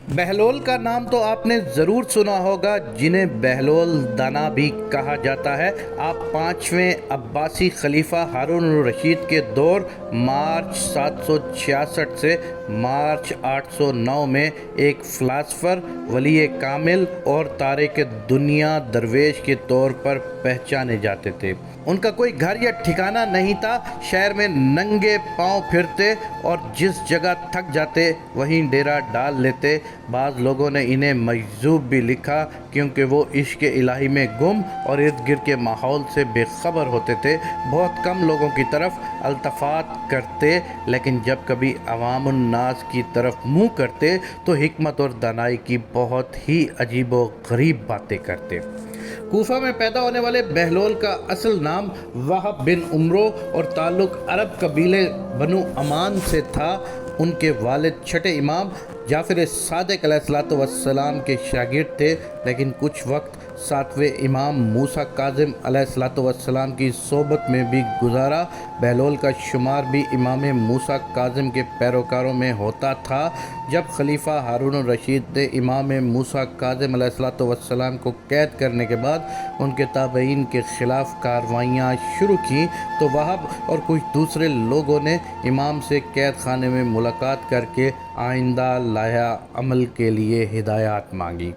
بہلول کا نام تو آپ نے ضرور سنا ہوگا، جنہیں بہلول دانا بھی کہا جاتا ہے۔ آپ پانچویں عباسی خلیفہ ہارون الرشید کے دور مارچ 766 سے مارچ 809 میں ایک فلاسفر، ولی کامل اور تارک دنیا درویش کے طور پر پہچانے جاتے تھے۔ ان کا کوئی گھر یا ٹھکانہ نہیں تھا، شہر میں ننگے پاؤں پھرتے اور جس جگہ تھک جاتے وہیں ڈیرا ڈال لیتے۔ بعض لوگوں نے انہیں مجذوب بھی لکھا کیونکہ وہ عشق الہی میں گم اور ارد گرد کے ماحول سے بے خبر ہوتے تھے۔ بہت کم لوگوں کی طرف التفات کرتے، لیکن جب کبھی عوام الناس کی طرف منہ کرتے تو حکمت اور دانائی کی بہت ہی عجیب و غریب باتیں کرتے۔ کوفہ میں پیدا ہونے والے بہلول کا اصل نام وہب بن عمرو اور تعلق عرب قبیلے بنو امان سے تھا۔ ان کے والد چھٹے امام جعفر صادق علیہ السلام کے شاگرد تھے، لیکن کچھ وقت ساتویں امام موسیٰ کاظم علیہ السلام کی صحبت میں بھی گزارا۔ بہلول کا شمار بھی امام موسیٰ کاظم کے پیروکاروں میں ہوتا تھا۔ جب خلیفہ ہارون الرشید نے امام موسیٰ کاظم علیہ السلام کو قید کرنے کے بعد ان کے تابعین کے خلاف کارروائیاں شروع کیں تو وہب اور کچھ دوسرے لوگوں نے امام سے قید خانے میں ملاقات کر کے آئندہ لائحہ عمل کے لیے ہدایات مانگی۔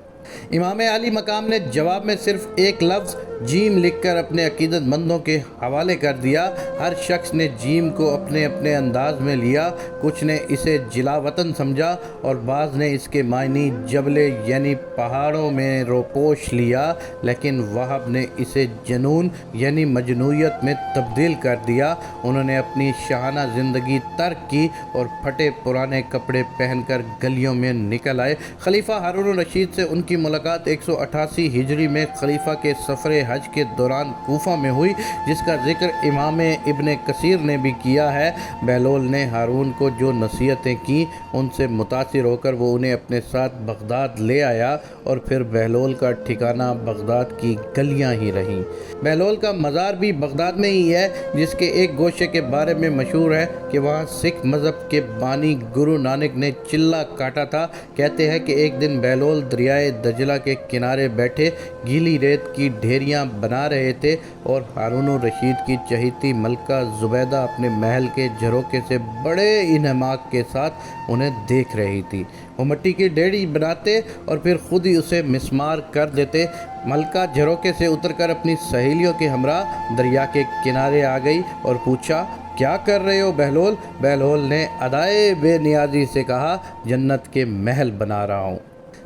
امام عالی مقام نے جواب میں صرف ایک لفظ جیم لکھ کر اپنے عقیدت مندوں کے حوالے کر دیا۔ ہر شخص نے جیم کو اپنے اپنے انداز میں لیا، کچھ نے اسے جلا وطن سمجھا اور بعض نے اس کے معنی جبلے یعنی پہاڑوں میں روپوش لیا، لیکن وہب نے اسے جنون یعنی مجنونیت میں تبدیل کر دیا۔ انہوں نے اپنی شاہانہ زندگی ترک کی اور پھٹے پرانے کپڑے پہن کر گلیوں میں نکل آئے۔ خلیفہ ہارون الرشید سے ان کی ملاقات 188 ہجری میں خلیفہ کے سفر حج کے دوران کوفہ میں ہوئی، جس کا ذکر امام ابن کثیر نے بھی کیا ہے۔ بہلول نے ہارون کو جو نصیحتیں کیں ان سے متاثر ہو کر وہ انہیں اپنے ساتھ بغداد لے آیا اور پھر بہلول کا ٹھکانہ بغداد کی گلیاں ہی رہیں۔ بہلول کا مزار بھی بغداد میں ہی ہے، جس کے ایک گوشے کے بارے میں مشہور ہے کہ وہاں سکھ مذہب کے بانی گرو نانک نے چلہ کاٹا تھا۔ کہتے ہیں کہ ایک دن بہلول دریائے دجلہ کے کنارے بیٹھے گیلی ریت کی ڈھیریاں بنا رہے تھے اور ہارون الرشید کی چہیتی ملکہ زبیدہ اپنے محل کے جھروکے سے بڑے انہماک کے ساتھ انہیں دیکھ رہی تھی۔ وہ مٹی کی ڈھیری بناتے اور پھر خود ہی اسے مسمار کر دیتے۔ ملکہ جھروکے سے اتر کر اپنی سہیلیوں کے ہمراہ دریا کے کنارے آ گئی اور پوچھا، کیا کر رہے ہو بہلول؟ بہلول نے ادائے بے نیازی سے کہا، جنت کے محل بنا رہا ہوں۔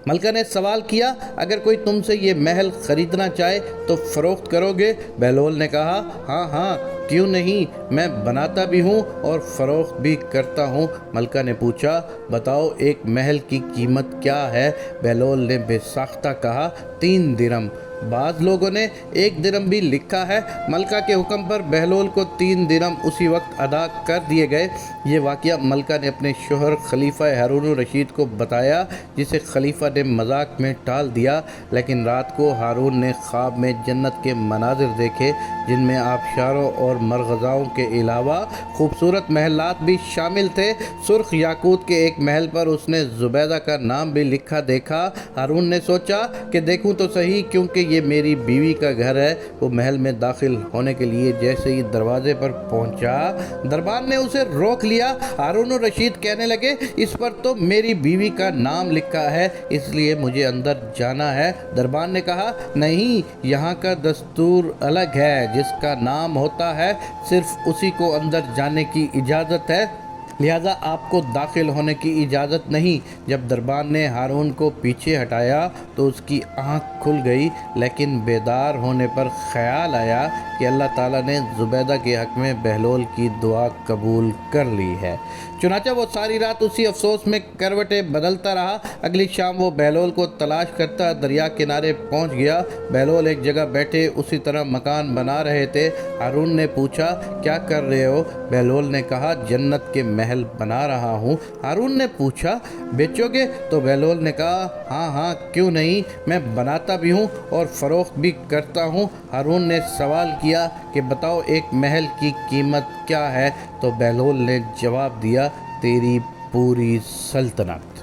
ملکہ نے سوال کیا، اگر کوئی تم سے یہ محل خریدنا چاہے تو فروخت کرو گے؟ بہلول نے کہا، ہاں ہاں کیوں نہیں، میں بناتا بھی ہوں اور فروخت بھی کرتا ہوں۔ ملکہ نے پوچھا، بتاؤ ایک محل کی قیمت کیا ہے؟ بہلول نے بے ساختہ کہا، 3 درم۔ بعض لوگوں نے 1 درم بھی لکھا ہے۔ ملکہ کے حکم پر بہلول کو 3 درم اسی وقت ادا کر دیے گئے۔ یہ واقعہ ملکہ نے اپنے شوہر خلیفہ ہارون الرشید کو بتایا، جسے خلیفہ نے مذاق میں ٹال دیا، لیکن رات کو ہارون نے خواب میں جنت کے مناظر دیکھے، جن میں آبشاروں اور مرغزاؤں کے علاوہ خوبصورت محلات بھی شامل تھے۔ سرخ یاقوت کے ایک محل پر اس نے زبیدہ کا نام بھی لکھا دیکھا۔ ہارون نے سوچا کہ دیکھوں تو صحیح، کیونکہ یہ میری بیوی کا گھر ہے۔ وہ محل میں داخل ہونے کے لیے جیسے ہی دروازے پر پہنچا، دربان نے اسے روک لیا۔ ہارون الرشید کہنے لگے، اس پر تو میری بیوی کا نام لکھا ہے، اس لیے مجھے اندر جانا ہے۔ دربان نے کہا، نہیں، یہاں کا دستور الگ ہے، جس کا نام ہوتا ہے صرف اسی کو اندر جانے کی اجازت ہے، لہذا آپ کو داخل ہونے کی اجازت نہیں۔ جب دربان نے ہارون کو پیچھے ہٹایا تو اس کی آنکھ کھل گئی، لیکن بیدار ہونے پر خیال آیا کہ اللہ تعالیٰ نے زبیدہ کے حق میں بہلول کی دعا قبول کر لی ہے۔ چنانچہ وہ ساری رات اسی افسوس میں کروٹیں بدلتا رہا۔ اگلی شام وہ بہلول کو تلاش کرتا دریا کنارے پہنچ گیا۔ بہلول ایک جگہ بیٹھے اسی طرح مکان بنا رہے تھے۔ ہارون نے پوچھا، کیا کر رہے ہو؟ بہلول نے کہا، جنت کے محل بنا رہا ہوں۔ ہارون نے پوچھا، بیچو گے؟ تو بہلول نے کہا، ہاں ہاں کیوں نہیں، میں بناتا بھی ہوں اور فروخت بھی کرتا ہوں۔ ہارون نے سوال کیا کہ بتاؤ ایک محل کی قیمت کیا ہے؟ تو بہلول نے جواب دیا، تیری پوری سلطنت۔